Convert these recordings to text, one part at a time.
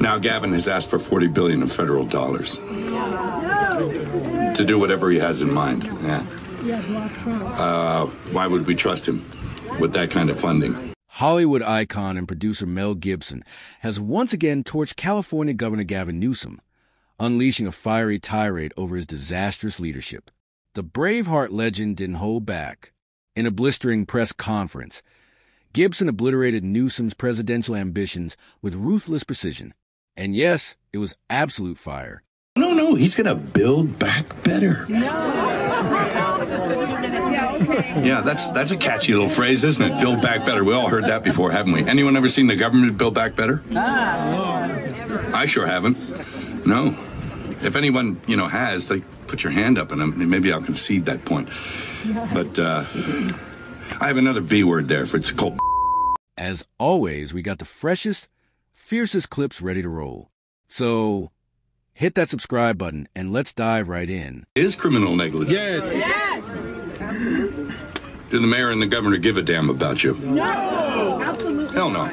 Now Gavin has asked for $40 billion of federal dollars to do whatever he has in mind. Yeah. Why would we trust him with that kind of funding? Hollywood icon and producer Mel Gibson has once again torched California Governor Gavin Newsom, unleashing a fiery tirade over his disastrous leadership. The Braveheart legend didn't hold back. In a blistering press conference, Gibson obliterated Newsom's presidential ambitions with ruthless precision. And yes, it was absolute fire. No, he's going to build back better. Yeah, that's a catchy little phrase, isn't it? Build back better. We all heard that before, haven't we? Anyone ever seen the government build back better? I sure haven't. No. If anyone, has, like, put your hand up and maybe I'll concede that point. But I have another B word there for it's called. As always, we got the freshest, fiercest clips ready to roll. So hit that subscribe button and let's dive right in. Is criminal negligence? Yes. Do the mayor and the governor give a damn about you? No. Absolutely. Hell no.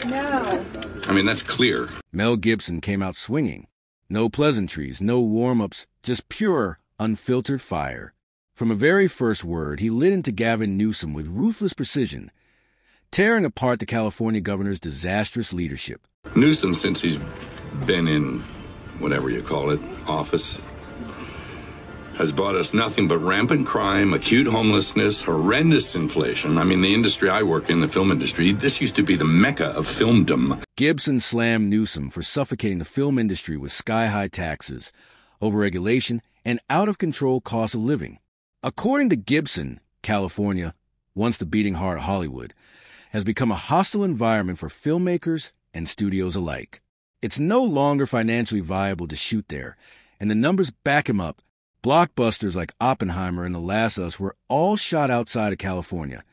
No. I mean, that's clear. Mel Gibson came out swinging. No pleasantries, no warm-ups, just pure, unfiltered fire. From a very first word, he lit into Gavin Newsom with ruthless precision, tearing apart the California governor's disastrous leadership. Newsom, since he's been in, whatever you call it, office, has brought us nothing but rampant crime, acute homelessness, horrendous inflation. I mean, the industry I work in, the film industry, this used to be the mecca of filmdom. Gibson slammed Newsom for suffocating the film industry with sky-high taxes, overregulation, and out-of-control cost of living. According to Gibson, California, once the beating heart of Hollywood, has become a hostile environment for filmmakers and studios alike. It's no longer financially viable to shoot there, and the numbers back him up. Blockbusters like Oppenheimer and The Last of Us were all shot outside of California,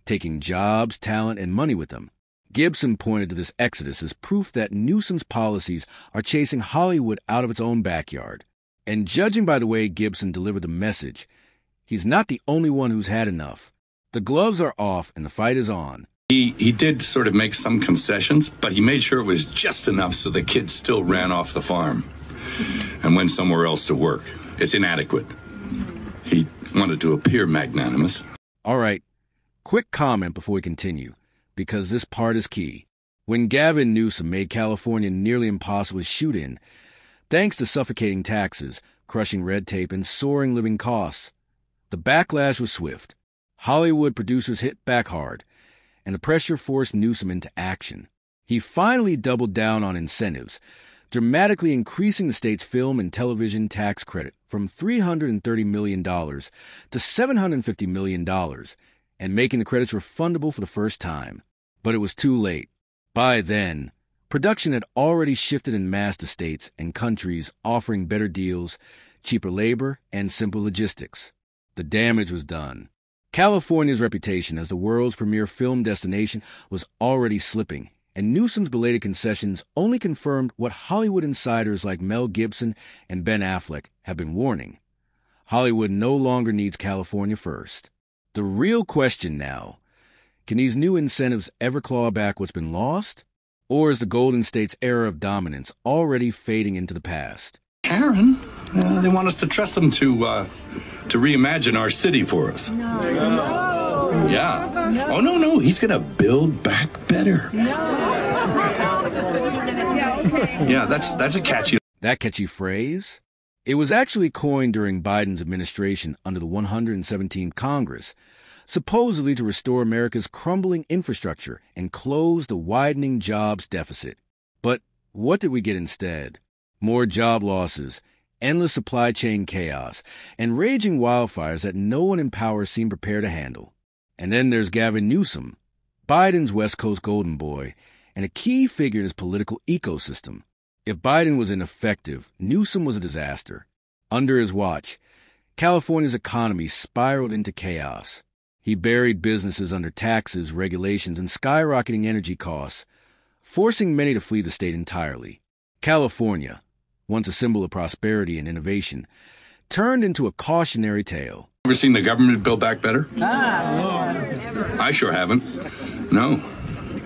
taking jobs, talent, and money with them. Gibson pointed to this exodus as proof that Newsom's policies are chasing Hollywood out of its own backyard. And judging by the way Gibson delivered the message, he's not the only one who's had enough. The gloves are off and the fight is on. He did sort of make some concessions, but he made sure it was just enough so the kids still ran off the farm and went somewhere else to work. It's inadequate. He wanted to appear magnanimous. All right, quick comment before we continue, because this part is key. When Gavin Newsom made California nearly impossible to shoot in, thanks to suffocating taxes, crushing red tape, and soaring living costs, the backlash was swift. Hollywood producers hit back hard, and the pressure forced Newsom into action. He finally doubled down on incentives, dramatically increasing the state's film and television tax credit from $330 million to $750 million, and making the credits refundable for the first time. But it was too late. By then, production had already shifted en masse to states and countries offering better deals, cheaper labor, and simple logistics. The damage was done. California's reputation as the world's premier film destination was already slipping, and Newsom's belated concessions only confirmed what Hollywood insiders like Mel Gibson and Ben Affleck have been warning. Hollywood no longer needs California first. The real question now, can these new incentives ever claw back what's been lost? Or is the Golden State's era of dominance already fading into the past? Karen, they want us to trust them to reimagine our city for us. No. Yeah. No. Oh, no, he's going to build back better. No. Yeah, that's a catchy. That catchy phrase? It was actually coined during Biden's administration under the 117th Congress, supposedly to restore America's crumbling infrastructure and close the widening jobs deficit. But what did we get instead? More job losses, endless supply chain chaos, and raging wildfires that no one in power seemed prepared to handle. And then there's Gavin Newsom, Biden's West Coast golden boy, and a key figure in his political ecosystem. If Biden was ineffective, Newsom was a disaster. Under his watch, California's economy spiraled into chaos. He buried businesses under taxes, regulations, and skyrocketing energy costs, forcing many to flee the state entirely. California, once a symbol of prosperity and innovation, turned into a cautionary tale. Ever seen the government build back better? No. I sure haven't. No.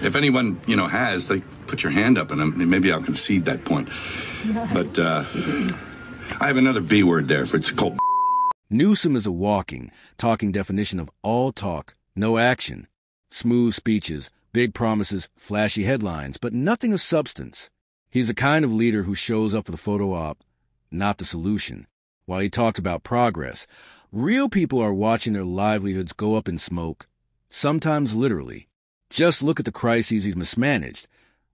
If anyone, has, like, put your hand up and maybe I'll concede that point. But I have another B word there for it's called. Newsom is a walking, talking definition of all talk, no action. Smooth speeches, big promises, flashy headlines, but nothing of substance. He's the kind of leader who shows up for the photo op, not the solution. While he talks about progress, real people are watching their livelihoods go up in smoke, sometimes literally. Just look at the crises he's mismanaged.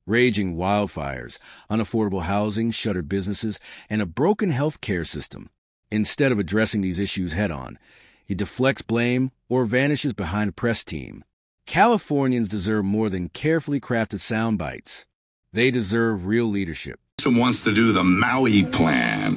Raging wildfires, unaffordable housing, shuttered businesses, and a broken health care system. Instead of addressing these issues head-on, he deflects blame or vanishes behind a press team. Californians deserve more than carefully crafted sound bites. They deserve real leadership. Newsom wants to do the Maui plan.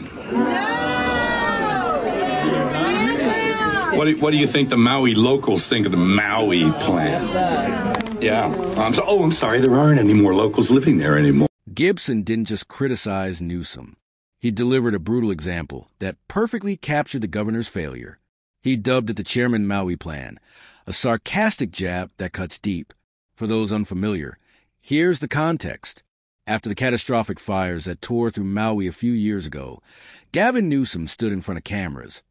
What do you think the Maui locals think of the Maui plan? Yeah. I'm sorry, there aren't any more locals living there anymore. Gibson didn't just criticize Newsom. He delivered a brutal example that perfectly captured the governor's failure. He dubbed it the Chairman Maui Plan, a sarcastic jab that cuts deep. For those unfamiliar, here's the context. After the catastrophic fires that tore through Maui a few years ago, Gavin Newsom stood in front of cameras,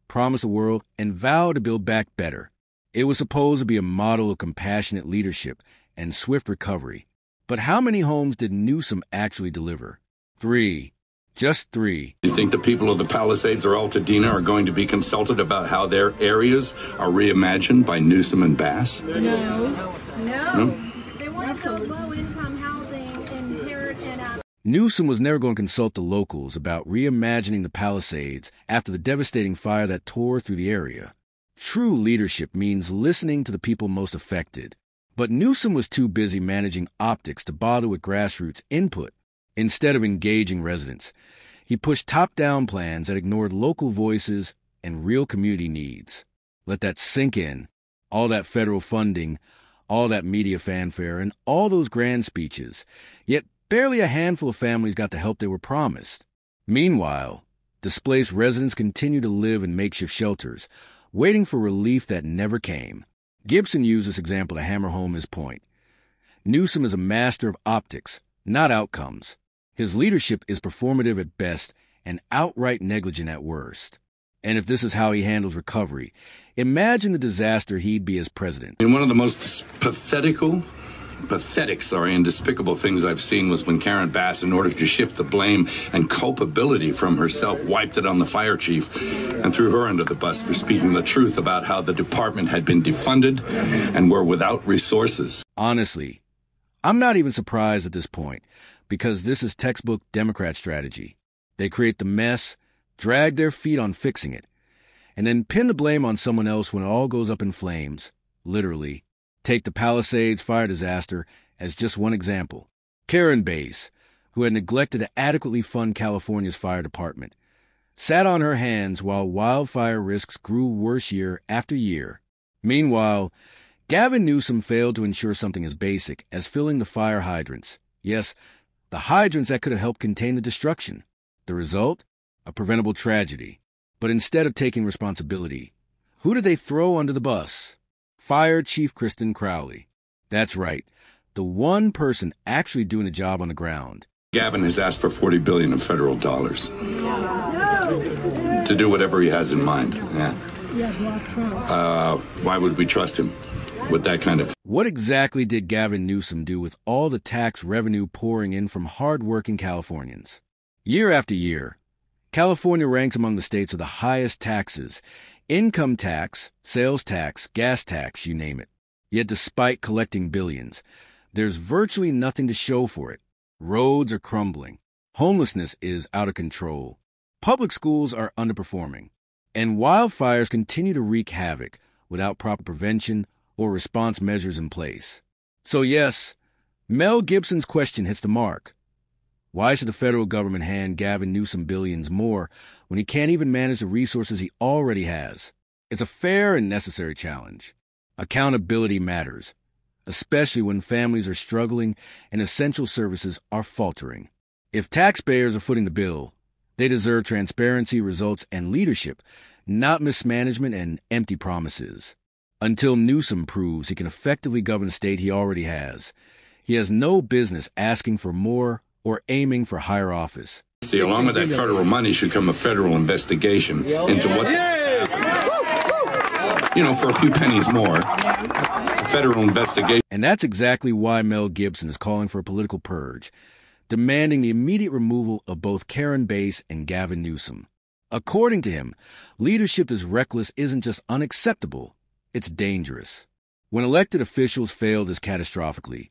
promised the world, and vowed to build back better. It was supposed to be a model of compassionate leadership and swift recovery. But how many homes did Newsom actually deliver? 3. Just 3. You think the people of the Palisades or Altadena are going to be consulted about how their areas are reimagined by Newsom and Bass? No. They want to build low-income housing in Merritt and Newsom was never going to consult the locals about reimagining the Palisades after the devastating fire that tore through the area. True leadership means listening to the people most affected. But Newsom was too busy managing optics to bother with grassroots input. Instead of engaging residents, he pushed top-down plans that ignored local voices and real community needs. Let that sink in. All that federal funding, all that media fanfare, and all those grand speeches. Yet barely a handful of families got the help they were promised. Meanwhile, displaced residents continue to live in makeshift shelters, waiting for relief that never came. Gibson used this example to hammer home his point. Newsom is a master of optics, not outcomes. His leadership is performative at best and outright negligent at worst. And if this is how he handles recovery, imagine the disaster he'd be as president. And one of the most pathetic and despicable things I've seen was when Karen Bass, in order to shift the blame and culpability from herself, wiped it on the fire chief and threw her under the bus for speaking the truth about how the department had been defunded and were without resources. Honestly, I'm not even surprised at this point, because this is textbook Democrat strategy. They create the mess, drag their feet on fixing it, and then pin the blame on someone else when it all goes up in flames, literally. Take the Palisades fire disaster as just one example. Karen Bass, who had neglected to adequately fund California's fire department, sat on her hands while wildfire risks grew worse year after year. Meanwhile, Gavin Newsom failed to ensure something as basic as filling the fire hydrants. Yes, the hydrants that could have helped contain the destruction. The result? A preventable tragedy. But instead of taking responsibility, who did they throw under the bus? Fire Chief Kristen Crowley. That's right, the one person actually doing the job on the ground. Gavin has asked for $40 billion of federal dollars to do whatever he has in mind. Yeah. Why would we trust him with that kind of... What exactly did Gavin Newsom do with all the tax revenue pouring in from hard-working Californians? Year after year, California ranks among the states with the highest taxes. Income tax, sales tax, gas tax, you name it. Yet despite collecting billions, there's virtually nothing to show for it. Roads are crumbling. Homelessness is out of control. Public schools are underperforming. And wildfires continue to wreak havoc without proper prevention or response measures in place. So yes, Mel Gibson's question hits the mark. Why should the federal government hand Gavin Newsom billions more when he can't even manage the resources he already has? It's a fair and necessary challenge. Accountability matters, especially when families are struggling and essential services are faltering. If taxpayers are footing the bill, they deserve transparency, results, and leadership, not mismanagement and empty promises. until Newsom proves he can effectively govern the state he already has. He has no business asking for more or aiming for higher office. See, along with that federal money should come a federal investigation into what, for a few pennies more, a federal investigation. And that's exactly why Mel Gibson is calling for a political purge, demanding the immediate removal of both Karen Bass and Gavin Newsom. According to him, leadership that's reckless isn't just unacceptable, it's dangerous. When elected officials fail this catastrophically,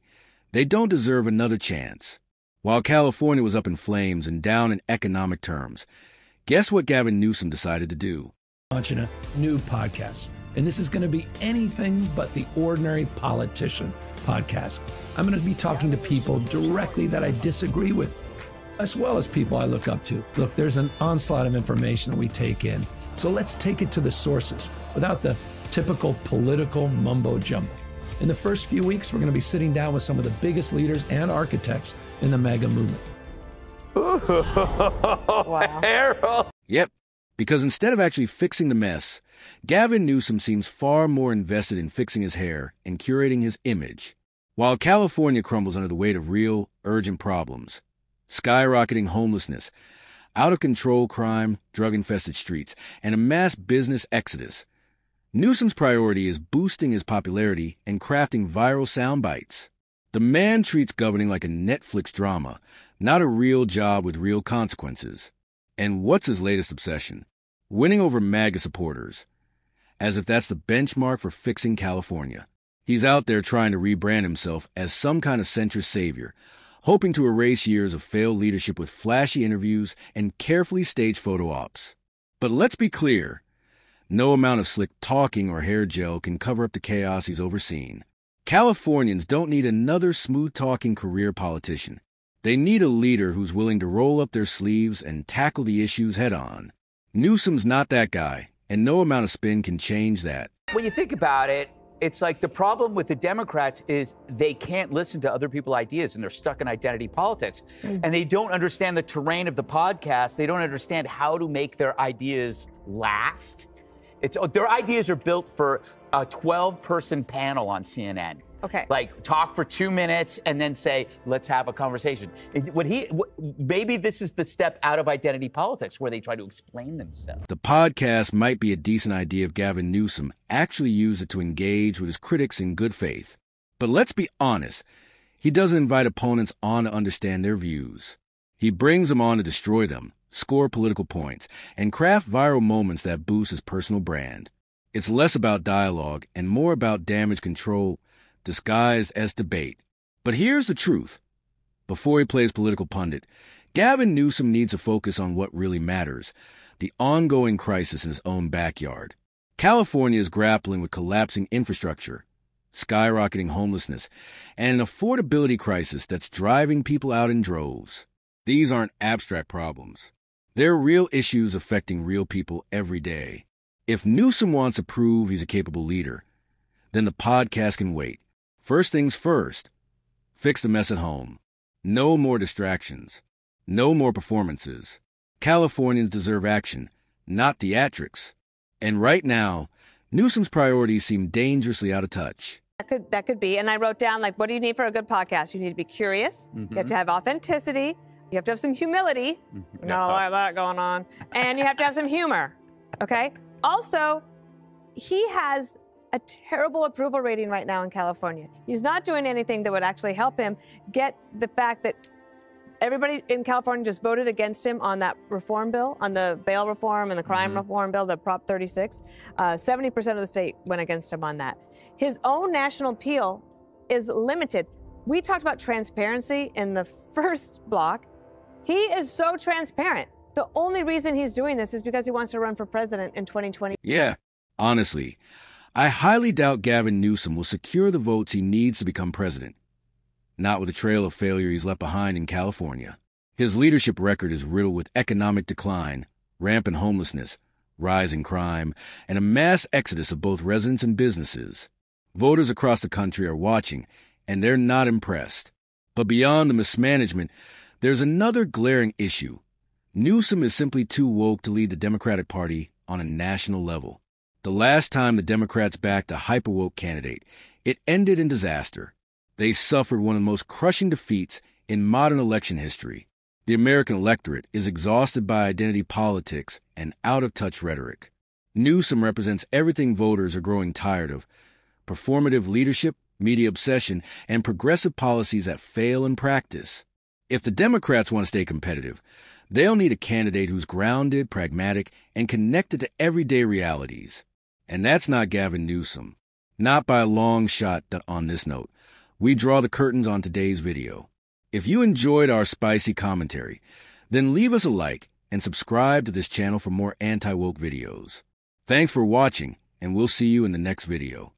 they don't deserve another chance. While California was up in flames and down in economic terms, guess what Gavin Newsom decided to do? Launching a new podcast, and this is going to be anything but the ordinary politician podcast. I'm going to be talking to people directly that I disagree with, as well as people I look up to. Look, there's an onslaught of information that we take in, so let's take it to the sources without the typical political mumbo jumbo. In the first few weeks, we're going to be sitting down with some of the biggest leaders and architects in the MAGA movement. Wow. Harold. Yep, because instead of actually fixing the mess, Gavin Newsom seems far more invested in fixing his hair and curating his image. While California crumbles under the weight of real, urgent problems, skyrocketing homelessness, out-of-control crime, drug-infested streets, and a mass business exodus, Newsom's priority is boosting his popularity and crafting viral sound bites. The man treats governing like a Netflix drama, not a real job with real consequences. And what's his latest obsession? Winning over MAGA supporters, as if that's the benchmark for fixing California. He's out there trying to rebrand himself as some kind of centrist savior, hoping to erase years of failed leadership with flashy interviews and carefully staged photo ops. But let's be clear. No amount of slick talking or hair gel can cover up the chaos he's overseen. Californians don't need another smooth-talking career politician. They need a leader who's willing to roll up their sleeves and tackle the issues head-on. Newsom's not that guy, and no amount of spin can change that. When you think about it, it's like the problem with the Democrats is they can't listen to other people's ideas and they're stuck in identity politics. And they don't understand the terrain of the podcast. They don't understand how to make their ideas last. Their ideas are built for a 12-person panel on CNN. Okay. Like talk for 2 minutes and then say, let's have a conversation. Maybe this is the step out of identity politics where they try to explain themselves. The podcast might be a decent idea if Gavin Newsom actually used it to engage with his critics in good faith. But let's be honest, he doesn't invite opponents on to understand their views. He brings them on to destroy them, score political points, and craft viral moments that boost his personal brand. It's less about dialogue and more about damage control disguised as debate. But here's the truth. Before he plays political pundit, Gavin Newsom needs to focus on what really matters, the ongoing crisis in his own backyard. California is grappling with collapsing infrastructure, skyrocketing homelessness, and an affordability crisis that's driving people out in droves. These aren't abstract problems. They're real issues affecting real people every day. If Newsom wants to prove he's a capable leader, then the podcast can wait. First things first, fix the mess at home. No more distractions. No more performances. Californians deserve action, not theatrics. And right now, Newsom's priorities seem dangerously out of touch. That could be. And I wrote down, like, what do you need for a good podcast? You need to be curious. You have to have authenticity. You have to have some humility. Not a lot of that going on. And you have to have some humor. Okay? Also, he has a terrible approval rating right now in California. He's not doing anything that would actually help him get the fact that everybody in California just voted against him on that reform bill, on the bail reform and the crime reform bill, the Prop 36. 70% of the state went against him on that. His own national appeal is limited. We talked about transparency in the first block. He is so transparent. The only reason he's doing this is because he wants to run for president in 2020. Yeah, honestly, I highly doubt Gavin Newsom will secure the votes he needs to become president. Not with the trail of failure he's left behind in California. His leadership record is riddled with economic decline, rampant homelessness, rising crime, and a mass exodus of both residents and businesses. Voters across the country are watching, and they're not impressed. But beyond the mismanagement, there's another glaring issue. Newsom is simply too woke to lead the Democratic Party on a national level. The The last time the Democrats backed a hyper-woke candidate, it ended in disaster. They suffered one of the most crushing defeats in modern election history. The American electorate is exhausted by identity politics and out-of-touch rhetoric. Newsom represents everything voters are growing tired of: performative leadership, media obsession, and progressive policies that fail in practice. If the Democrats want to stay competitive, they'll need a candidate who's grounded, pragmatic, and connected to everyday realities. And that's not Gavin Newsom. Not by a long shot. On this note, we draw the curtains on today's video. If you enjoyed our spicy commentary, then leave us a like and subscribe to this channel for more anti-woke videos. Thanks for watching, and we'll see you in the next video.